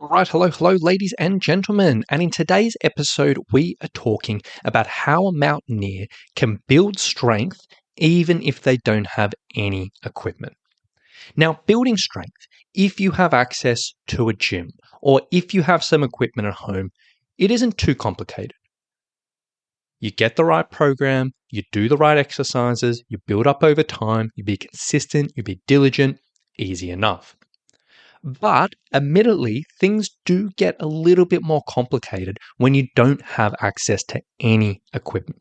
Right, hello, ladies and gentlemen. And in today's episode, we are talking about how a mountaineer can build strength even if they don't have any equipment. Now, building strength, if you have access to a gym or if you have some equipment at home, it isn't too complicated. You get the right program, you do the right exercises, you build up over time, you be consistent, you be diligent, easy enough. But admittedly, things do get a little bit more complicated when you don't have access to any equipment.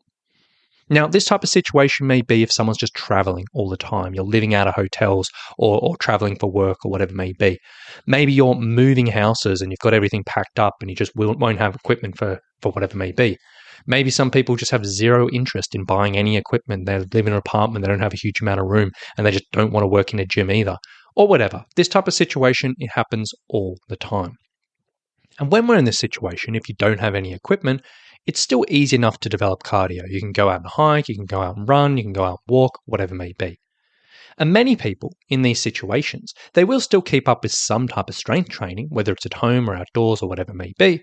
Now, this type of situation may be if someone's just traveling all the time. You're living out of hotels or traveling for work or whatever it may be. Maybe you're moving houses and you've got everything packed up and you just won't have equipment for whatever it may be. Maybe some people just have zero interest in buying any equipment. They live in an apartment, they don't have a huge amount of room, and they just don't want to work in a gym either. Or whatever. This type of situation, it happens all the time. And when we're in this situation, if you don't have any equipment, it's still easy enough to develop cardio. You can go out and hike, you can go out and run, you can go out and walk, whatever it may be. And many people in these situations, they will still keep up with some type of strength training, whether it's at home or outdoors or whatever it may be.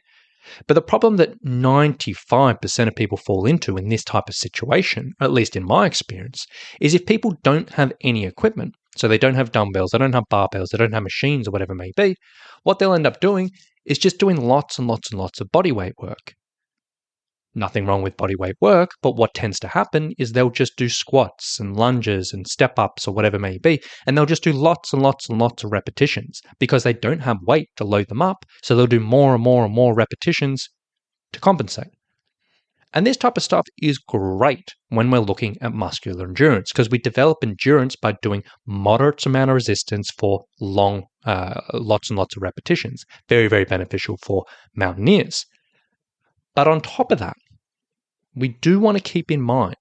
But the problem that 95% of people fall into in this type of situation, at least in my experience, is if people don't have any equipment, so they don't have dumbbells, they don't have barbells, they don't have machines or whatever it may be, what they'll end up doing is just doing lots and lots and lots of body weight work. Nothing wrong with body weight work, but what tends to happen is they'll just do squats and lunges and step ups or whatever it may be, and they'll just do lots and lots and lots of repetitions because they don't have weight to load them up, so they'll do more and more and more repetitions to compensate. And this type of stuff is great when we're looking at muscular endurance because we develop endurance by doing moderate amount of resistance for long, lots and lots of repetitions. Very, very beneficial for mountaineers. But on top of that, we do want to keep in mind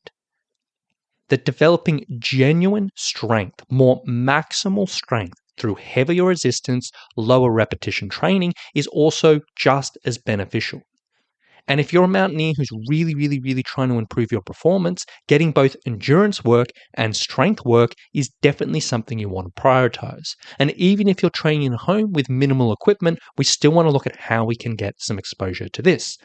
that developing genuine strength, more maximal strength through heavier resistance, lower repetition training is also just as beneficial. And if you're a mountaineer who's really trying to improve your performance, getting both endurance work and strength work is definitely something you want to prioritize. And even if you're training at home with minimal equipment, we still want to look at how we can get some exposure to this.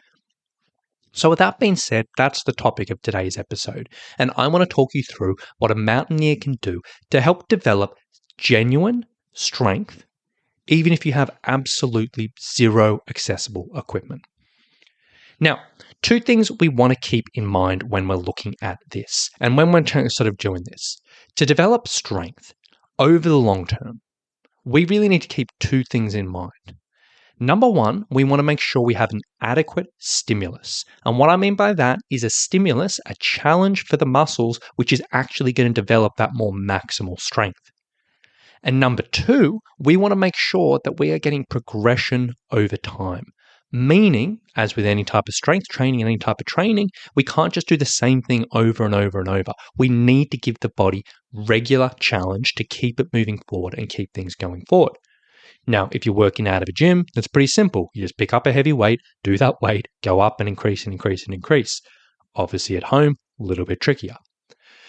So with that being said, that's the topic of today's episode. And I want to talk you through what a mountaineer can do to help develop genuine strength, even if you have absolutely zero accessible equipment. Now, two things we want to keep in mind when we're looking at this and when we're sort of doing this. To develop strength over the long term, we really need to keep two things in mind. Number one, we want to make sure we have an adequate stimulus. And what I mean by that is a stimulus, a challenge for the muscles, which is actually going to develop that more maximal strength. And number two, we want to make sure that we are getting progression over time. Meaning, as with any type of strength training and any type of training, we can't just do the same thing over and over and over. We need to give the body regular challenge to keep it moving forward and keep things going forward. Now, if you're working out of a gym, that's pretty simple. You just pick up a heavy weight, do that weight, go up and increase and increase and increase. Obviously at home, a little bit trickier.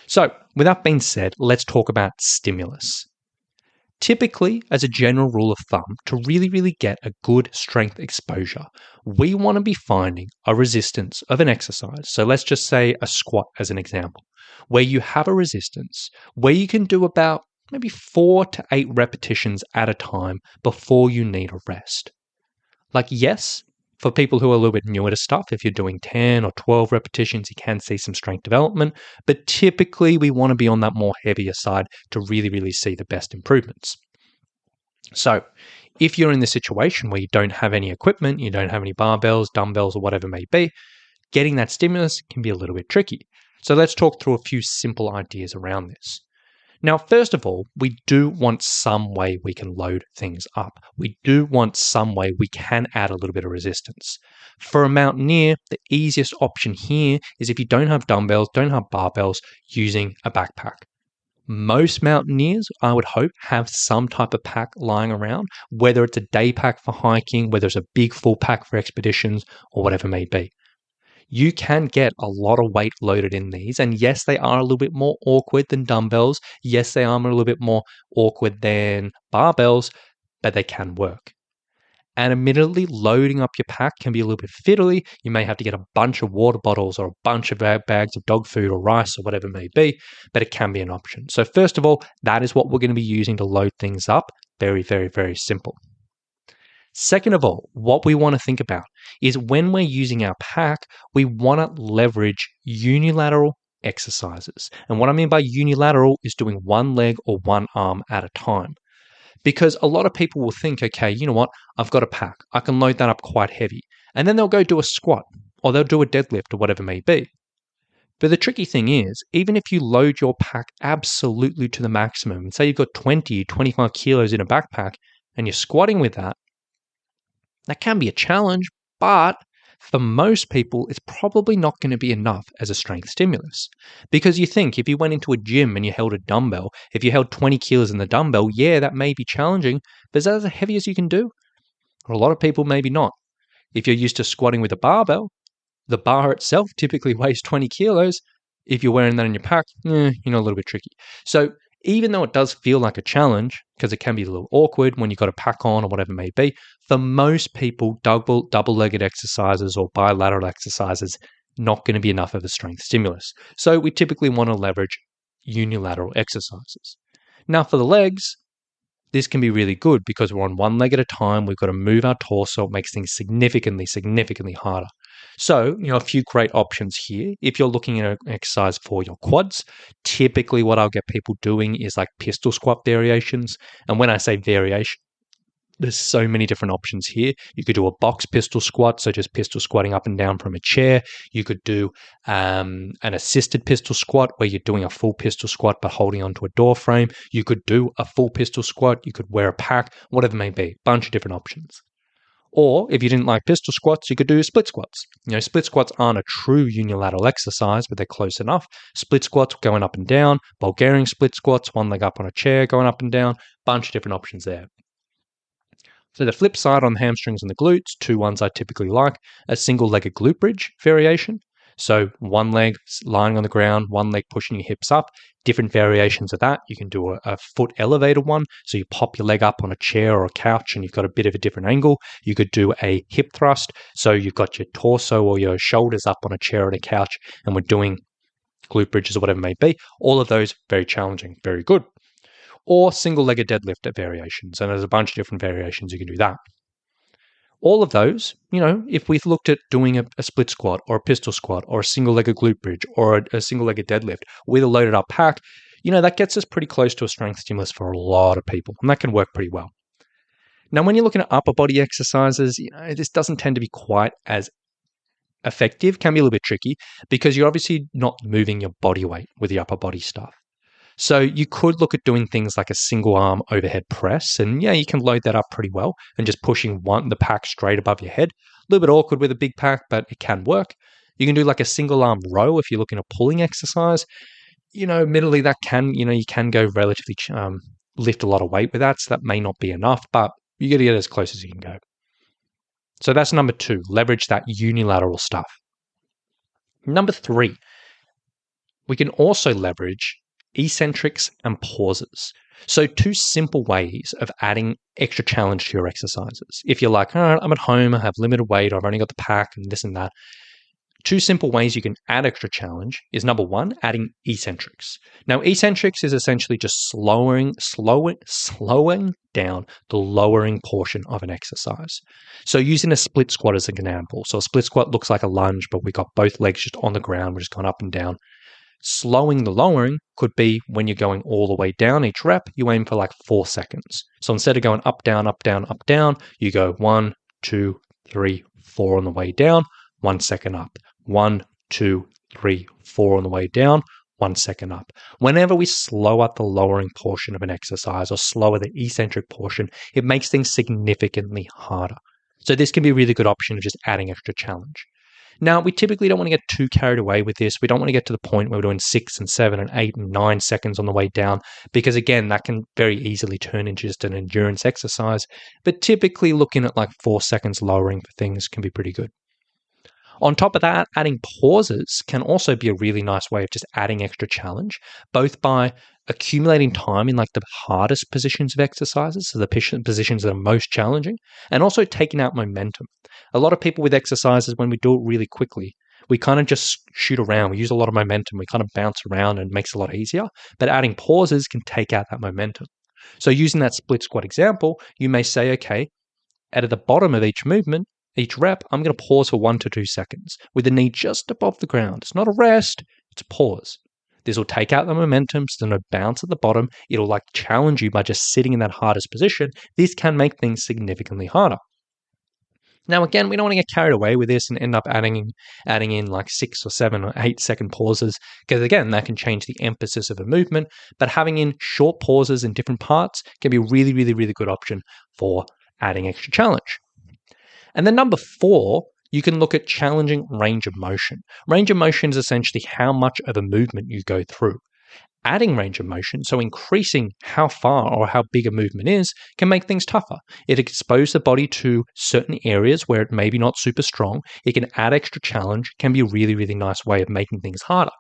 So, with that being said, let's talk about stimulus. Typically, as a general rule of thumb, to really get a good strength exposure, we want to be finding a resistance of an exercise. So let's just say a squat as an example, where you have a resistance, where you can do about maybe 4 to 8 repetitions at a time before you need a rest. Like, yes, for people who are a little bit newer to stuff, if you're doing 10 or 12 repetitions, you can see some strength development, but typically we want to be on that more heavier side to really see the best improvements. So if you're in the situation where you don't have any equipment, you don't have any barbells, dumbbells, or whatever it may be, getting that stimulus can be a little bit tricky. So let's talk through a few simple ideas around this. Now, first of all, we do want some way we can load things up. We do want some way we can add a little bit of resistance. For a mountaineer, the easiest option here is if you don't have dumbbells, don't have barbells, using a backpack. Most mountaineers, I would hope, have some type of pack lying around, whether it's a day pack for hiking, whether it's a big full pack for expeditions, or whatever it may be. You can get a lot of weight loaded in these. And yes, they are a little bit more awkward than dumbbells. Yes, they are a little bit more awkward than barbells, but they can work. And admittedly, loading up your pack can be a little bit fiddly. You may have to get a bunch of water bottles or a bunch of bags of dog food or rice or whatever it may be, but it can be an option. So first of all, that is what we're going to be using to load things up. Very, very, very simple. Second of all, what we want to think about is when we're using our pack, we want to leverage unilateral exercises. And what I mean by unilateral is doing one leg or one arm at a time. Because a lot of people will think, okay, you know what? I've got a pack. I can load that up quite heavy. And then they'll go do a squat or they'll do a deadlift or whatever it may be. But the tricky thing is, even if you load your pack absolutely to the maximum, and say you've got 20, 25 kilos in a backpack and you're squatting with that, that can be a challenge, but for most people, it's probably not going to be enough as a strength stimulus. Because you think if you went into a gym and you held a dumbbell, if you held 20 kilos in the dumbbell, yeah, that may be challenging, but is that as heavy as you can do? Or a lot of people, maybe not. If you're used to squatting with a barbell, the bar itself typically weighs 20 kilos. If you're wearing that in your pack, a little bit tricky. So even though it does feel like a challenge, because it can be a little awkward when you've got a pack on or whatever it may be, for most people, double-legged exercises or bilateral exercises not going to be enough of a strength stimulus. So we typically want to leverage unilateral exercises. Now for the legs, this can be really good because we're on one leg at a time. We've got to move our torso. It makes things significantly, significantly harder. So, a few great options here. If you're looking at an exercise for your quads, typically what I'll get people doing is like pistol squat variations. And when I say variation, there's so many different options here. You could do a box pistol squat, so just pistol squatting up and down from a chair. You could do an assisted pistol squat where you're doing a full pistol squat but holding onto a door frame. You could do a full pistol squat. You could wear a pack, whatever it may be. Bunch of different options. Or if you didn't like pistol squats, you could do split squats. Split squats aren't a true unilateral exercise, but they're close enough. Split squats going up and down, Bulgarian split squats, one leg up on a chair going up and down, bunch of different options there. So the flip side on the hamstrings and the glutes, two ones I typically like, a single-legged glute bridge variation. So one leg lying on the ground, one leg pushing your hips up, different variations of that. You can do a foot elevator one. So you pop your leg up on a chair or a couch and you've got a bit of a different angle. You could do a hip thrust. So you've got your torso or your shoulders up on a chair or a couch and we're doing glute bridges or whatever it may be. All of those, very challenging, very good. Or single-legged deadlift variations. And there's a bunch of different variations you can do that. All of those, if we've looked at doing a split squat or a pistol squat or a single-legged glute bridge or a single-legged deadlift with a loaded up pack, that gets us pretty close to a strength stimulus for a lot of people. And that can work pretty well. Now, when you're looking at upper body exercises, this doesn't tend to be quite as effective, can be a little bit tricky because you're obviously not moving your body weight with the upper body stuff. So you could look at doing things like a single arm overhead press. And you can load that up pretty well and just pushing the pack straight above your head. A little bit awkward with a big pack, but it can work. You can do like a single arm row if you're looking at pulling exercise. Admittedly that can, you can go relatively, lift a lot of weight with that. So that may not be enough, but you got to get as close as you can go. So that's number 2, leverage that unilateral stuff. Number 3, we can also leverage eccentrics and pauses. So 2 simple ways of adding extra challenge to your exercises. If you're like, all right, I'm at home, I have limited weight, I've only got the pack and this and that. 2 simple ways you can add extra challenge is number 1, adding eccentrics. Now, eccentrics is essentially just slowing down the lowering portion of an exercise. So using a split squat as an example. So a split squat looks like a lunge, but we got both legs just on the ground, we're just going up and down. Slowing the lowering could be when you're going all the way down each rep, you aim for like 4 seconds. So instead of going up, down, up, down, up, down, you go 1, 2, 3, 4 on the way down, 1 second up. 1, 2, 3, 4 on the way down, 1 second up. Whenever we slow up the lowering portion of an exercise or slower the eccentric portion, it makes things significantly harder. So this can be a really good option of just adding extra challenge. Now, we typically don't want to get too carried away with this. We don't want to get to the point where we're doing 6 and 7 and 8 and 9 seconds on the way down, because again, that can very easily turn into just an endurance exercise. But typically looking at like 4 seconds lowering for things can be pretty good. On top of that, adding pauses can also be a really nice way of just adding extra challenge, both by accumulating time in like the hardest positions of exercises, so the positions that are most challenging, and also taking out momentum. A lot of people with exercises, when we do it really quickly, we kind of just shoot around. We use a lot of momentum. We kind of bounce around and it makes it a lot easier. But adding pauses can take out that momentum. So using that split squat example, you may say, okay, at the bottom of each movement, each rep, I'm going to pause for 1 to 2 seconds with the knee just above the ground. It's not a rest, it's a pause. This will take out the momentum, so no bounce at the bottom. It'll like challenge you by just sitting in that hardest position. This can make things significantly harder. Now, again, we don't want to get carried away with this and end up adding in like 6 or 7 or 8 second pauses, because again, that can change the emphasis of a movement. But having in short pauses in different parts can be a really, really, really good option for adding extra challenge. And then number 4, you can look at challenging range of motion. Range of motion is essentially how much of a movement you go through. Adding range of motion, so increasing how far or how big a movement is, can make things tougher. It exposes the body to certain areas where it may be not super strong. It can add extra challenge, can be a really, really nice way of making things harder.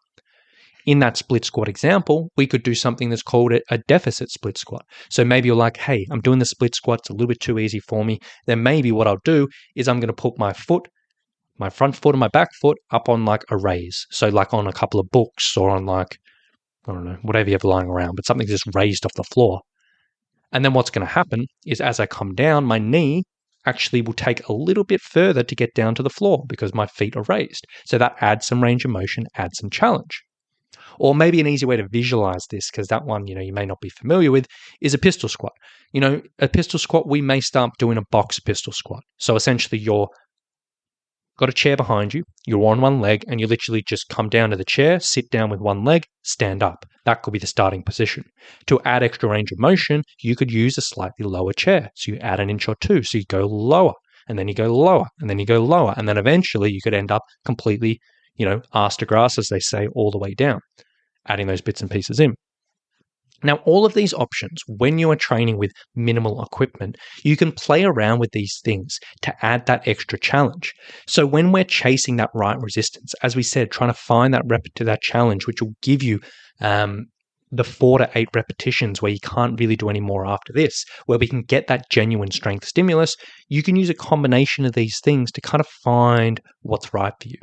In that split squat example, we could do something that's called a deficit split squat. So maybe you're like, hey, I'm doing the split squat, it's a little bit too easy for me. Then maybe what I'll do is I'm going to put my front foot and my back foot up on like a raise. So like on a couple of books or on like, I don't know, whatever you have lying around, but something just raised off the floor. And then what's going to happen is as I come down, my knee actually will take a little bit further to get down to the floor because my feet are raised. So that adds some range of motion, adds some challenge. Or maybe an easy way to visualize this, because that one, you may not be familiar with, is a pistol squat. A pistol squat, we may start doing a box pistol squat. So essentially you're got a chair behind you, you're on one leg, and you literally just come down to the chair, sit down with one leg, stand up. That could be the starting position. To add extra range of motion, you could use a slightly lower chair. So you add an inch or two. So you go lower, and then you go lower, and then you go lower, and then eventually you could end up completely, arse to grass, as they say, all the way down, adding those bits and pieces in. Now, all of these options, when you are training with minimal equipment, you can play around with these things to add that extra challenge. So when we're chasing that right resistance, as we said, trying to find that that challenge, which will give you the 4 to 8 repetitions where you can't really do any more after this, where we can get that genuine strength stimulus, you can use a combination of these things to kind of find what's right for you.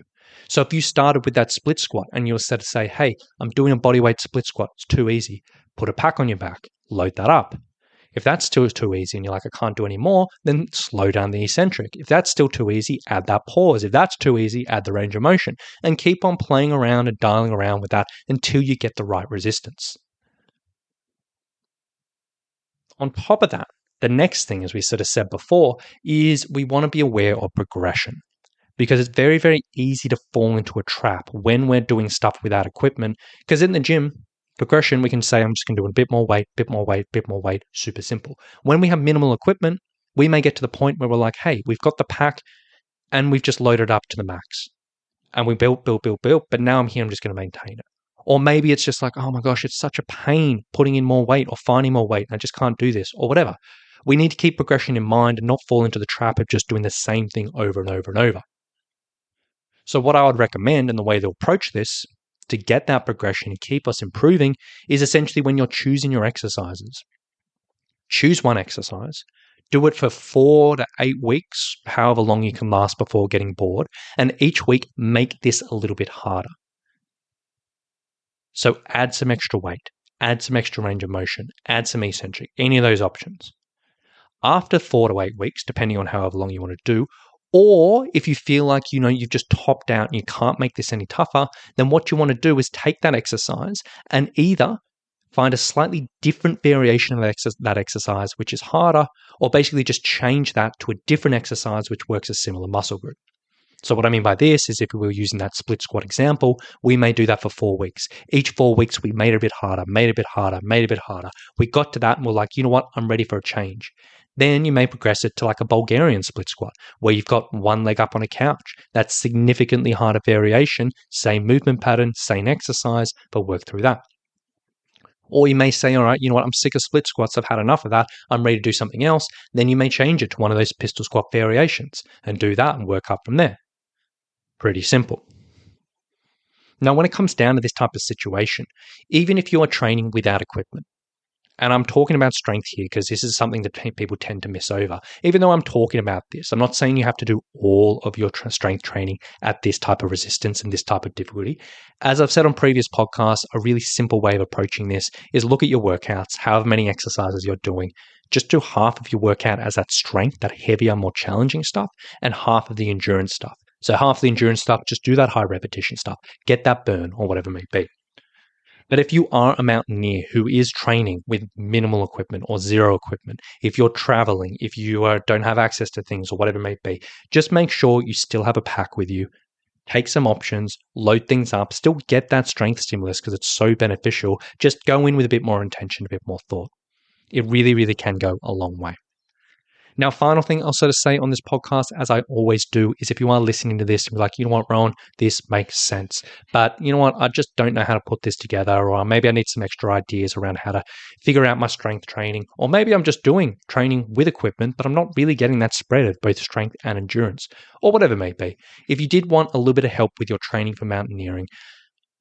So if you started with that split squat and you were set to say, hey, I'm doing a bodyweight split squat, it's too easy, put a pack on your back, load that up. If that's still too easy and you're like, I can't do any more, then slow down the eccentric. If that's still too easy, add that pause. If that's too easy, add the range of motion, and keep on playing around and dialing around with that until you get the right resistance. On top of that, the next thing, as we sort of said before, is we want to be aware of progression. Because it's very, very easy to fall into a trap when we're doing stuff without equipment. Because in the gym, progression, we can say, I'm just going to do a bit more weight, bit more weight, bit more weight, super simple. When we have minimal equipment, we may get to the point where we're like, hey, we've got the pack and we've just loaded up to the max. And we built, but now I'm here, I'm just going to maintain it. Or maybe it's just like, oh my gosh, it's such a pain putting in more weight or finding more weight, and I just can't do this, or whatever. We need to keep progression in mind and not fall into the trap of just doing the same thing over and over and over. So what I would recommend, and the way to approach this to get that progression and keep us improving, is essentially when you're choosing your exercises. Choose one exercise, do it for 4 to 8 weeks, however long you can last before getting bored, and each week make this a little bit harder. So add some extra weight, add some extra range of motion, add some eccentric, any of those options. After 4 to 8 weeks, depending on however long you want to do, or if you feel like, you've just topped out and you can't make this any tougher, then what you want to do is take that exercise and either find a slightly different variation of that exercise, which is harder, or basically just change that to a different exercise which works a similar muscle group. So what I mean by this is if we were using that split squat example, we may do that for 4 weeks. Each 4 weeks, we made it a bit harder, made it a bit harder, made it a bit harder. We got to that and we're like, you know what, I'm ready for a change. Then you may progress it to like a Bulgarian split squat, where you've got one leg up on a couch. That's significantly harder variation, same movement pattern, same exercise, but work through that. Or you may say, all right, you know what, I'm sick of split squats, I've had enough of that, I'm ready to do something else. Then you may change it to one of those pistol squat variations and do that and work up from there. Pretty simple. Now, when it comes down to this type of situation, even if you are training without equipment, and I'm talking about strength here because this is something that people tend to miss over. Even though I'm talking about this, I'm not saying you have to do all of your strength training at this type of resistance and this type of difficulty. As I've said on previous podcasts, a really simple way of approaching this is look at your workouts, however many exercises you're doing. Just do half of your workout as that strength, that heavier, more challenging stuff, and half of the endurance stuff. So half of the endurance stuff, just do that high repetition stuff. Get that burn or whatever it may be. But if you are a mountaineer who is training with minimal equipment or zero equipment, if you're traveling, if you don't have access to things or whatever it may be, just make sure you still have a pack with you. Take some options, load things up, still get that strength stimulus because it's so beneficial. Just go in with a bit more intention, a bit more thought. It really, really can go a long way. Now, final thing I'll sort of say on this podcast, as I always do, is if you are listening to this and be like, you know what, Rowan, this makes sense. But you know what, I just don't know how to put this together, or maybe I need some extra ideas around how to figure out my strength training. Or maybe I'm just doing training with equipment, but I'm not really getting that spread of both strength and endurance, or whatever it may be. If you did want a little bit of help with your training for mountaineering,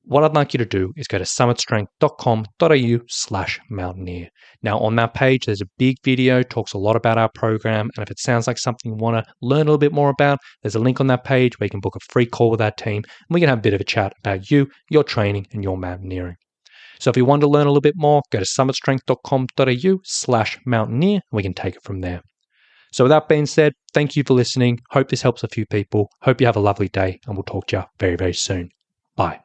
what I'd like you to do is go to summitstrength.com.au/mountaineer. Now, on that page, there's a big video, talks a lot about our program. And if it sounds like something you want to learn a little bit more about, there's a link on that page where you can book a free call with our team. And we can have a bit of a chat about you, your training, and your mountaineering. So if you want to learn a little bit more, go to summitstrength.com.au/mountaineer, and we can take it from there. So with that being said, thank you for listening. Hope this helps a few people. Hope you have a lovely day, and we'll talk to you very, very soon. Bye.